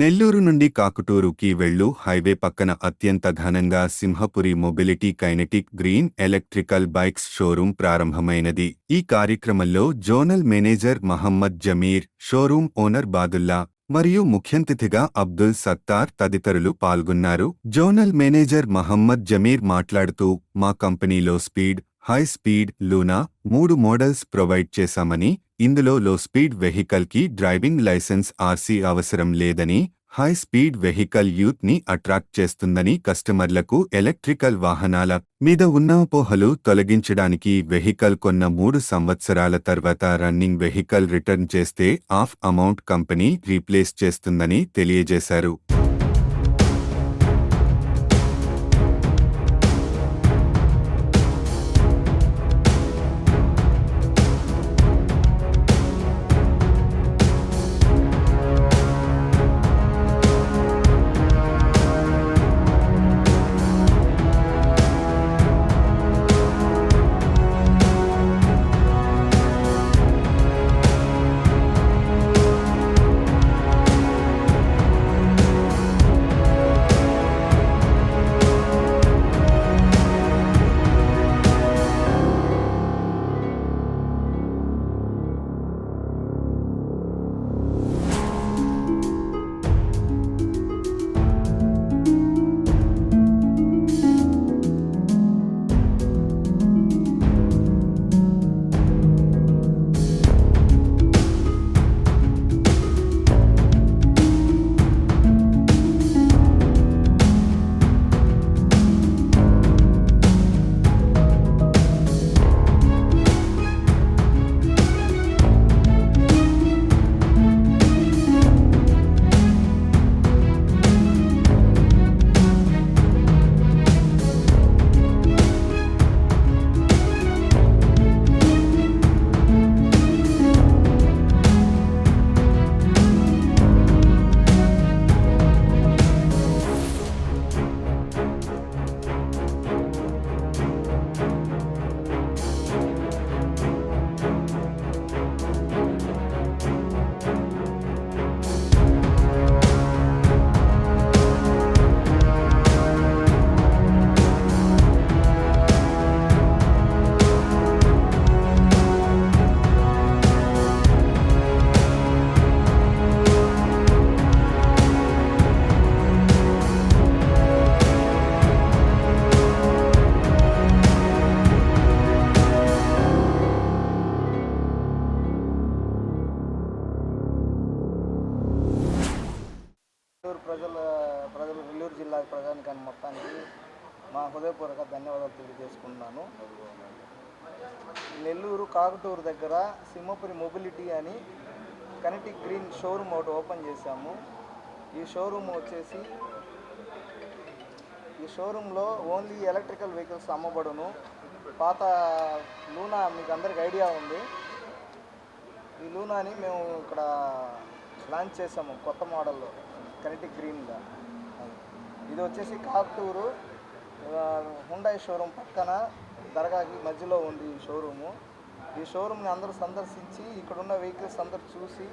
నెల్లూరు నుండి కాకుటూరుకి వెళ్ళు హైవే పక్కన అత్యంత ఘనంగా Simhapuri mobility kinetic green electrical bikes showroom ప్రారంభమైనది. ఈ కార్యక్రమంలో zonal manager Mohammed Jameer, showroom owner Badulla మరియు ముఖ్యంతిథిగా అబ్దుల్ సత్తార్ తదితరులు పాల్గొన్నారు. జోనల్ మేనేజర్ మహమ్మద్ జమీర్ మాట్లాడుతూ, మా కంపెనీలో speed, high speed, Luna 3 models provide చేశామని, ఇందులో లో స్పీడ్ వెహికల్ కి డ్రైవింగ్ లైసెన్స్ ఆర్సీ అవసరం లేదని, హై స్పీడ్ వెహికల్ యూత్ ని అట్రాక్ట్ చేస్తుందని, కస్టమర్లకు ఎలక్ట్రికల్ వాహనాల మీద ఉన్న అపోహలు తొలగించడానికి వెహికల్ కొన్న 3 సంవత్సరాల తర్వాత రన్నింగ్ వెహికల్ రిటర్న్ చేస్తే ఆఫ్ అమౌంట్ కంపెనీ రీప్లేస్ చేస్తుందని తెలియజేశారు. నెల్లూరు జిల్లా ప్రజానికాన్ని మొత్తానికి మా హృదయపూర్వక ధన్యవాదాలు తెలియజేసుకుంటున్నాను. నెల్లూరు కాకుటూరు దగ్గర సింహపురి మొబిలిటీ అని కనెటిక్ గ్రీన్ షోరూమ్ ఒకటి ఓపెన్ చేశాము. ఈ షోరూంలో ఓన్లీ ఎలక్ట్రికల్ వెహికల్స్ అమ్మబడును. పాత లూనా మీకు అందరికి ఐడియా ఉంది. ఈ లూనాని మేము ఇక్కడ లాంచ్ చేసాము కొత్త మోడల్లో కనెటిక్ గ్రీన్గా. ఇది వచ్చేసి కాకుటూరు హుండాయ్ షోరూమ్ పక్కన దర్గాకి మధ్యలో ఉంది ఈ షోరూము. ఈ షోరూమ్ని అందరూ సందర్శించి ఇక్కడున్న వెహికల్స్ అందరూ చూసి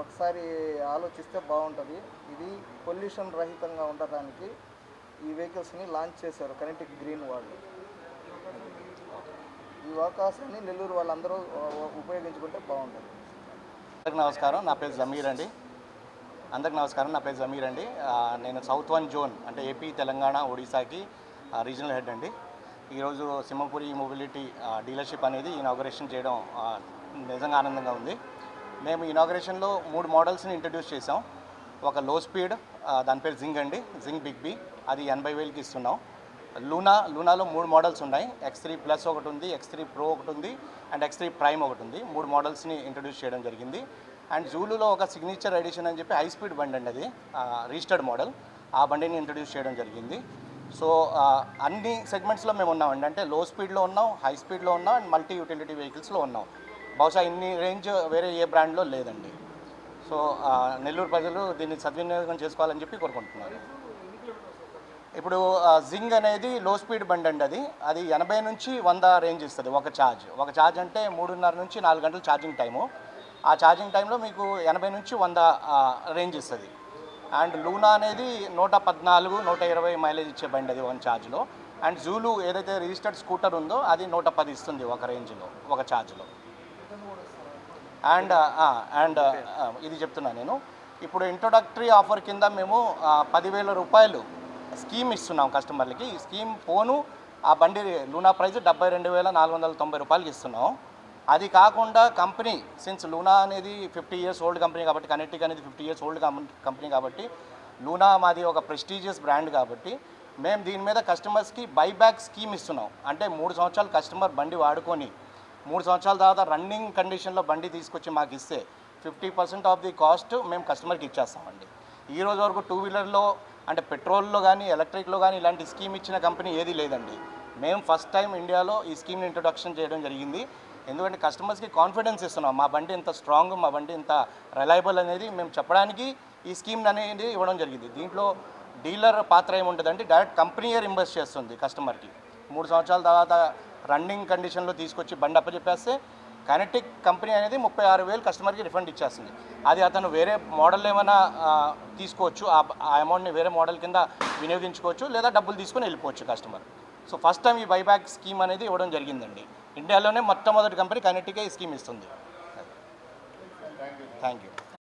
ఒకసారి ఆలోచిస్తే బాగుంటుంది. ఇది పొల్యూషన్ రహితంగా ఉండటానికి ఈ వెహికల్స్ని లాంచ్ చేశారు కనెటిక్ గ్రీన్ వాళ్ళు. ఈ అవకాశాన్ని నెల్లూరు వాళ్ళందరూ ఉపయోగించుకుంటే బాగుంటుంది. అందరికి నమస్కారం, నా పేరు జమీర్ అండి. నేను సౌత్ 1 జోన్ అంటే ఏపీ, తెలంగాణ, ఒడిశాకి రీజనల్ హెడ్ అండి. ఈరోజు సింహపురి మొబిలిటీ డీలర్షిప్ అనేది ఇనాగరేషన్ చేయడం నిజంగా ఆనందంగా ఉంది. మేము ఇనాగరేషన్లో 3 మోడల్స్ని ఇంట్రడ్యూస్ చేసాం. ఒక లో స్పీడ్, దాని పేరు జింగ్ అండి, జింగ్ బిగ్ బి, అది 80,000కి ఇస్తున్నాం. లూనాలో 3 మోడల్స్ ఉన్నాయి. X3 ప్లస్ ఒకటి ఉంది, X3 ప్రో ఒకటి ఉంది, అండ్ X3 ప్రైమ్ ఒకటి ఉంది. 3 మోడల్స్ని ఇంట్రడ్యూస్ చేయడం జరిగింది. అండ్ జూలులో ఒక సిగ్నేచర్ ఎడిషన్ అని చెప్పి హై స్పీడ్ బండి అండి, అది రిజిస్టర్డ్ మోడల్. ఆ బండిని ఇంట్రడ్యూస్ చేయడం జరిగింది. సో అన్ని సెగ్మెంట్స్లో మేము ఉన్నామండి. అంటే లో స్పీడ్లో ఉన్నాం, హై స్పీడ్లో ఉన్నాం, అండ్ మల్టీ యూటిలిటీ వెహికల్స్లో ఉన్నాం. బహుశా ఇన్ని రేంజ్ వేరే ఏ బ్రాండ్లో లేదండి. సో నెల్లూరు ప్రజలు దీన్ని సద్వినియోగం చేసుకోవాలని చెప్పి కోరుకుంటున్నారు. ఇప్పుడు జింగ్ అనేది లో స్పీడ్ బండి అండి. అది 80 నుంచి 100 రేంజ్ ఇస్తుంది ఒక ఛార్జ్ అంటే 3:30 నుంచి 4 గంటలు ఛార్జింగ్ టైము. ఆ ఛార్జింగ్ టైంలో మీకు 80 నుంచి 100 రేంజ్ ఇస్తుంది. అండ్ లూనా అనేది 114, 120 మైలేజ్ ఇచ్చే బండి అది 1 ఛార్జ్లో. అండ్ జూలు ఏదైతే రిజిస్టర్డ్ స్కూటర్ ఉందో అది 110 ఇస్తుంది ఒక రేంజ్లో, ఒక ఛార్జ్లో. అండ్ ఇది చెప్తున్నా నేను, ఇప్పుడు ఇంట్రొడక్టరీ ఆఫర్ కింద మేము 10,000 రూపాయలు స్కీమ్ ఇస్తున్నాం కస్టమర్లకి. ఈ స్కీమ్ పోను ఆ బండి లూనా ప్రైస్ 72,490 రూపాయలకి ఇస్తున్నాం. అది కాకుండా కంపెనీ సిన్స్ లూనా అనేది 50 years ఓల్డ్ కంపెనీ కాబట్టి, కనెక్టిక్ అనేది 50 years ఓల్డ్ కంపెనీ కాబట్టి, లూనా మాది ఒక ప్రెస్టీజియస్ బ్రాండ్ కాబట్టి మేము దీని మీద కస్టమర్స్కి బైబ్యాక్ స్కీమ్ ఇస్తున్నాం. అంటే 3 సంవత్సరాలు కస్టమర్ బండి వాడుకొని 3 సంవత్సరాల తర్వాత రన్నింగ్ కండిషన్లో బండి తీసుకొచ్చి మాకు ఇస్తే 50% ఆఫ్ ది కాస్ట్ మేము కస్టమర్కి ఇచ్చేస్తామండి. ఈ రోజు వరకు 2 వీలర్లో అంటే పెట్రోల్లో కానీ ఎలక్ట్రిక్లో కానీ ఇలాంటి స్కీమ్ ఇచ్చిన కంపెనీ ఏది లేదండి. మేము ఫస్ట్ టైం ఇండియాలో ఈ స్కీమ్ని ఇంట్రొడక్షన్ చేయడం జరిగింది. ఎందుకంటే కస్టమర్స్కి కాన్ఫిడెన్స్ ఇస్తున్నాం, మా బండి ఇంత స్ట్రాంగ్, మా బండి ఇంత రిలయబుల్ అనేది మేము చెప్పడానికి ఈ స్కీమ్ అనేది ఇవ్వడం జరిగింది. దీంట్లో డీలర్ పాత్ర ఏముంటుందంటే డైరెక్ట్ కంపెనీయే రింబర్స్ చేస్తుంది కస్టమర్కి. 3 సంవత్సరాల తర్వాత రన్నింగ్ కండిషన్లో తీసుకొచ్చి బండి అప్పచెప్పేస్తే కనెక్టిక్ కంపెనీ అనేది 36,000 కస్టమర్కి రిఫండ్ ఇచ్చేస్తుంది. అది అతను వేరే మోడల్ ఏమైనా తీసుకోవచ్చు, ఆ అమౌంట్ని వేరే మోడల్ కింద వినియోగించుకోవచ్చు, లేదా డబ్బులు తీసుకొని వెళ్ళిపోవచ్చు కస్టమర్. సో ఫస్ట్ టైం ఈ బైబ్యాక్ స్కీమ్ అనేది ఇవ్వడం జరిగిందండి. ఇండియాలోనే మొట్టమొదటి కంపెనీ కనెక్టికే ఈ స్కీమ్ ఇస్తుంది. Thank you.